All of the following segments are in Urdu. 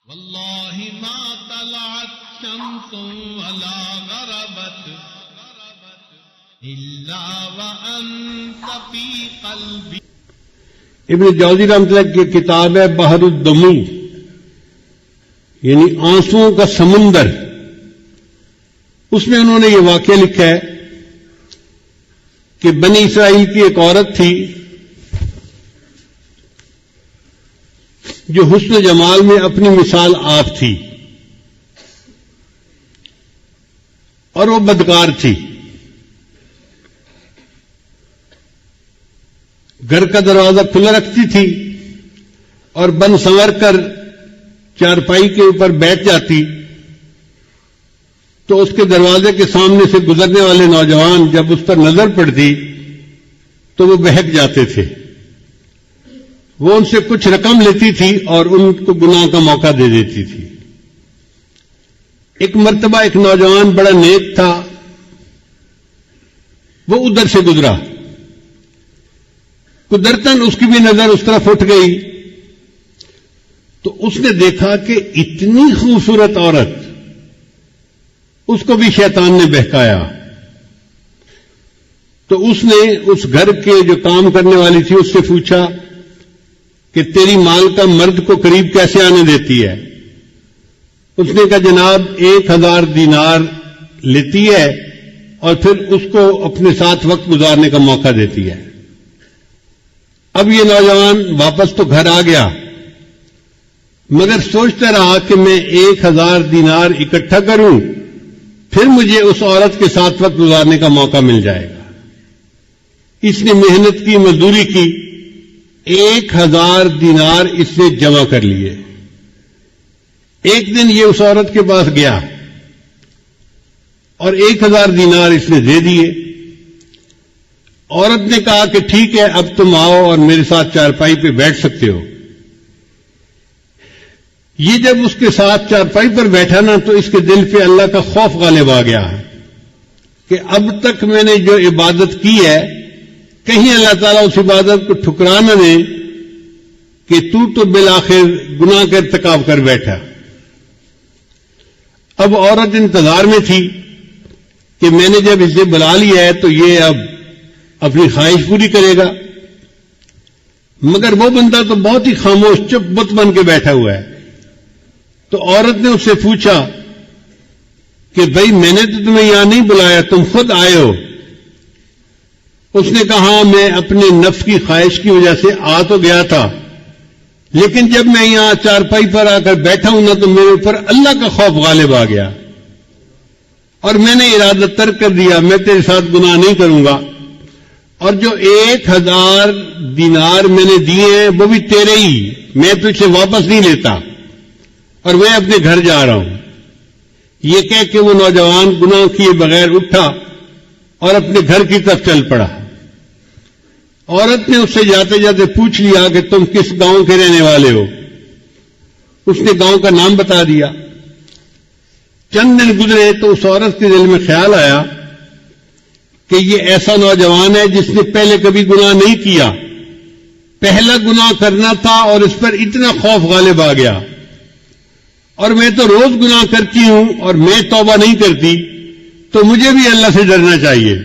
واللہ ما طلعت شمس ولا غربت الا وانت فی قلبی. ابن جوزی رحمۃ اللہ کی کتاب ہے بحر الدموع، یعنی آنسوؤں کا سمندر. اس میں انہوں نے یہ واقعہ لکھا ہے کہ بنی اسرائیل کی ایک عورت تھی جو حسن و جمال میں اپنی مثال آپ تھی، اور وہ بدکار تھی. گھر کا دروازہ کھلا رکھتی تھی اور بن سنور کر چارپائی کے اوپر بیٹھ جاتی تو اس کے دروازے کے سامنے سے گزرنے والے نوجوان جب اس پر نظر پڑتی تو وہ بہک جاتے تھے. وہ ان سے کچھ رقم لیتی تھی اور ان کو گناہ کا موقع دے دیتی تھی. ایک مرتبہ ایک نوجوان بڑا نیک تھا، وہ ادھر سے گزرا، قدرتاً اس کی بھی نظر اس طرف اٹھ گئی تو اس نے دیکھا کہ اتنی خوبصورت عورت، اس کو بھی شیطان نے بہکایا. تو اس نے اس گھر کے جو کام کرنے والی تھی اس سے پوچھا کہ تیری مال کا مرد کو قریب کیسے آنے دیتی ہے؟ اس نے کہا جناب 1000 دینار لیتی ہے اور پھر اس کو اپنے ساتھ وقت گزارنے کا موقع دیتی ہے. اب یہ نوجوان واپس تو گھر آ گیا، مگر سوچتا رہا کہ میں 1000 دینار اکٹھا کروں پھر مجھے اس عورت کے ساتھ وقت گزارنے کا موقع مل جائے گا. اس نے محنت کی، مزدوری کی، 1000 دینار اس نے جمع کر لیے. ایک دن یہ اس عورت کے پاس گیا اور 1000 دینار اس نے دے دیے. عورت نے کہا کہ ٹھیک ہے اب تم آؤ اور میرے ساتھ چارپائی پہ بیٹھ سکتے ہو. یہ جب اس کے ساتھ چارپائی پر بیٹھا نا تو اس کے دل پہ اللہ کا خوف غالب آ گیا کہ اب تک میں نے جو عبادت کی ہے کہیں اللہ تعالیٰ اس عبادت کو ٹھکرا نہ دے کہ تو بالآخر گناہ کا ارتکاب کر بیٹھا. اب عورت انتظار میں تھی کہ میں نے جب اسے بلا لیا ہے تو یہ اب اپنی خواہش پوری کرے گا، مگر وہ بندہ تو بہت ہی خاموش چپ بت بن کے بیٹھا ہوا ہے. تو عورت نے اس سے پوچھا کہ بھائی میں نے تو تمہیں یہاں نہیں بلایا، تم خود آئے ہو. اس نے کہا میں اپنے نفس کی خواہش کی وجہ سے آ تو گیا تھا، لیکن جب میں یہاں چارپائی پر آ کر بیٹھا ہوں نا تو میرے اوپر اللہ کا خوف غالب آ گیا اور میں نے ارادہ ترک کر دیا، میں تیرے ساتھ گناہ نہیں کروں گا. اور جو 1000 دینار میں نے دیے ہیں وہ بھی تیرے ہی، میں تجھ سے واپس نہیں لیتا اور میں اپنے گھر جا رہا ہوں. یہ کہہ کے وہ نوجوان گناہ کیے بغیر اٹھا اور اپنے گھر کی طرف چل پڑا. عورت نے اس سے جاتے جاتے پوچھ لیا کہ تم کس گاؤں کے رہنے والے ہو؟ اس نے گاؤں کا نام بتا دیا. چند دن گزرے تو اس عورت کے دل میں خیال آیا کہ یہ ایسا نوجوان ہے جس نے پہلے کبھی گناہ نہیں کیا، پہلا گناہ کرنا تھا اور اس پر اتنا خوف غالب آ گیا، اور میں تو روز گناہ کرتی ہوں اور میں توبہ نہیں کرتی، تو مجھے بھی اللہ سے ڈرنا چاہیے.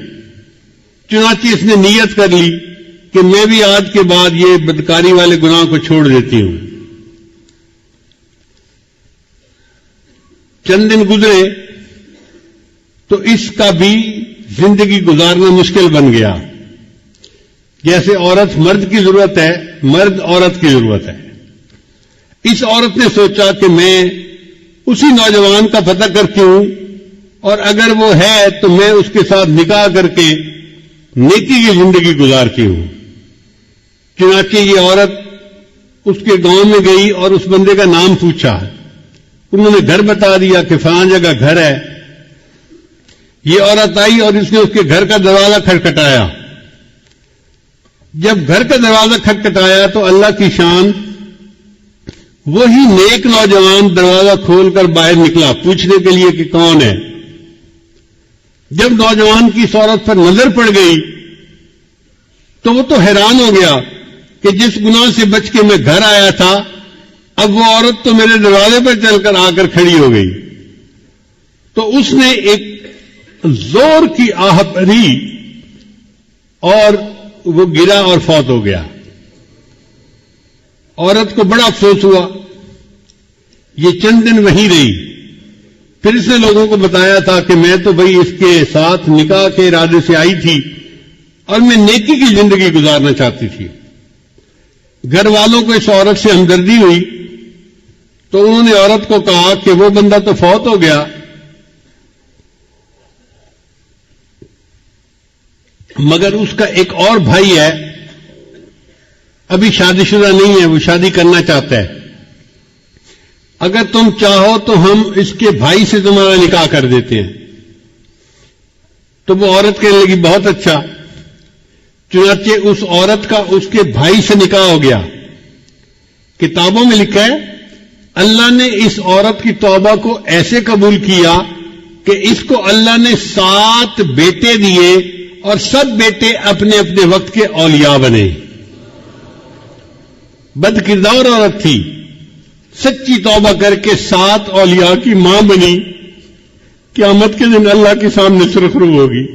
چنانچہ اس نے نیت کر لی کہ میں بھی آج کے بعد یہ بدکاری والے گناہ کو چھوڑ دیتی ہوں. چند دن گزرے تو اس کا بھی زندگی گزارنا مشکل بن گیا. جیسے عورت مرد کی ضرورت ہے، مرد عورت کی ضرورت ہے. اس عورت نے سوچا کہ میں اسی نوجوان کا پتہ کرتی ہوں اور اگر وہ ہے تو میں اس کے ساتھ نکاح کر کے نیکی کی زندگی گزارتی ہوں. چنانچہ یہ عورت اس کے گاؤں میں گئی اور اس بندے کا نام پوچھا. انہوں نے گھر بتا دیا کہ فلاں جگہ گھر ہے. یہ عورت آئی اور اس نے اس کے گھر کا دروازہ کھٹکھٹایا. جب گھر کا دروازہ کھٹکھٹایا تو اللہ کی شان، وہی نیک نوجوان دروازہ کھول کر باہر نکلا پوچھنے کے لیے کہ کون ہے. جب نوجوان کی اس عورت پر نظر پڑ گئی تو وہ تو حیران ہو گیا کہ جس گناہ سے بچ کے میں گھر آیا تھا اب وہ عورت تو میرے دروازے پر چل کر آ کر کھڑی ہو گئی، تو اس نے ایک زور کی آہ بھری اور وہ گرا اور فوت ہو گیا۔ عورت کو بڑا افسوس ہوا، یہ چند دن وہیں رہی، پھر اس نے لوگوں کو بتایا تھا کہ میں تو بھئی اس کے ساتھ نکاح کے ارادے سے آئی تھی اور میں نیکی کی زندگی گزارنا چاہتی تھی۔ گھر والوں کو اس عورت سے ہمدردی ہوئی تو انہوں نے عورت کو کہا کہ وہ بندہ تو فوت ہو گیا، مگر اس کا ایک اور بھائی ہے، ابھی شادی شدہ نہیں ہے، وہ شادی کرنا چاہتا ہے، اگر تم چاہو تو ہم اس کے بھائی سے تمہارا نکاح کر دیتے ہیں۔ تو وہ عورت کہنے لگی بہت اچھا، چنانچہ اس عورت کا اس کے بھائی سے نکاح ہو گیا۔ کتابوں میں لکھا ہے اللہ نے اس عورت کی توبہ کو ایسے قبول کیا کہ اس کو اللہ نے 7 بیٹے دیے اور سب بیٹے اپنے اپنے وقت کے اولیاء بنے۔ بد کردار عورت تھی، سچی توبہ کر کے 7 اولیاء کی ماں بنی، قیامت کے دن اللہ کے سامنے سرخرو ہوگی۔